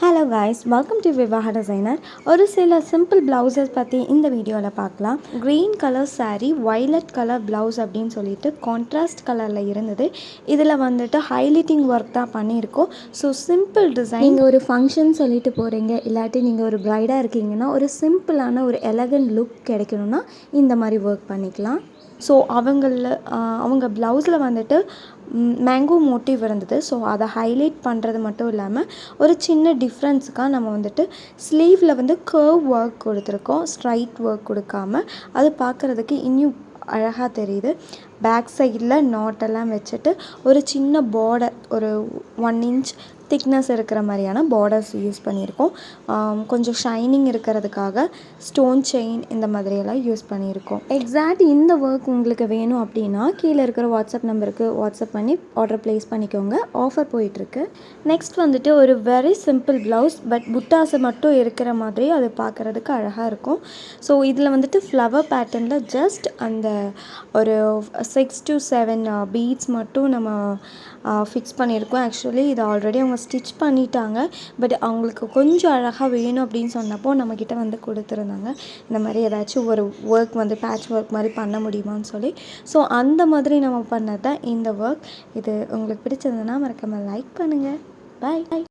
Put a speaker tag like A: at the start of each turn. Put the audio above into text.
A: Hello guys, welcome to Vivaha designer. ஒரு சில simple blouses பற்றி இந்த வீடியோவில் பார்க்கலாம். Green colour sari, violet colour blouse அப்படின்னு சொல்லிட்டு கான்ட்ராஸ்ட் கலரில் இருந்தது. இதில் வந்துட்டு ஹைலைட்டிங் ஒர்க் தான் பண்ணியிருக்கோம். So simple design. நீங்கள் ஒரு ஃபங்க்ஷன் சொல்லிட்டு போகிறீங்க, இல்லாட்டி நீங்கள் ஒரு ப்ரைடாக இருக்கீங்கன்னா ஒரு சிம்பிளான ஒரு எலகண்ட் லுக் கிடைக்கணும்னா இந்த மாதிரி ஒர்க் பண்ணிக்கலாம். ஸோ அவங்க ப்ளவுஸில் வந்துட்டு மேங்கோ மோட்டிவ் இருந்தது. ஸோ அதை ஹைலைட் பண்ணுறது மட்டும் இல்லாமல் ஒரு சின்ன டிஃப்ரென்ஸுக்காக நம்ம வந்துட்டு ஸ்லீவில் வந்து கர்வ் ஒர்க் கொடுத்துருக்கோம், ஸ்ட்ரைட் ஒர்க் கொடுக்காம. அது பார்க்குறதுக்கு இன்னும் அழகாக தெரியுது. பேக் சைடில் நாட்டெல்லாம் வச்சுட்டு ஒரு சின்ன பார்டர், ஒரு 1 இன்ச் திக்னஸ் இருக்கிற மாதிரியான பார்டர்ஸ் யூஸ் பண்ணியிருக்கோம். கொஞ்சம் ஷைனிங் இருக்கிறதுக்காக ஸ்டோன் செயின் இந்த மாதிரியெல்லாம் யூஸ் பண்ணியிருக்கோம். எக்ஸாக்ட் இந்த ஒர்க் உங்களுக்கு வேணும் அப்படின்னா கீழே இருக்கிற வாட்ஸ்அப் நம்பருக்கு வாட்ஸ்அப் பண்ணி ஆர்டர் ப்ளேஸ் பண்ணிக்கோங்க. ஆஃபர் போயிட்டுருக்கு. நெக்ஸ்ட் வந்துட்டு ஒரு வெரி சிம்பிள் ப்ளவுஸ், பட் புட்டாஸை மட்டும் இருக்கிற மாதிரி அது பார்க்குறதுக்கு அழகாக இருக்கும். ஸோ இதில் வந்துட்டு ஃப்ளவர் பேட்டர்னில் ஜஸ்ட் அந்த ஒரு 6 to 7 பீட்ஸ் மட்டும் நம்ம ஃபிக்ஸ் பண்ணியிருக்கோம். ஆக்சுவலி இது ஆல்ரெடி அவங்க ஸ்டிச் பண்ணிட்டாங்க. பட் அவங்களுக்கு கொஞ்சம் அழகாக வேணும் அப்படின்னு சொன்னப்போ நம்மக்கிட்ட வந்து கொடுத்துருந்தாங்க. இந்த மாதிரி ஏதாச்சும் ஒரு ஒர்க் வந்து பேட்ச் ஒர்க் மாதிரி பண்ண முடியுமான்னு சொல்லி. ஸோ அந்த மாதிரி நம்ம பண்ணது தான் இந்த ஒர்க். இது உங்களுக்கு பிடிச்சிருந்ததுன்னா மறக்காமல் லைக் பண்ணுங்கள். பாய்.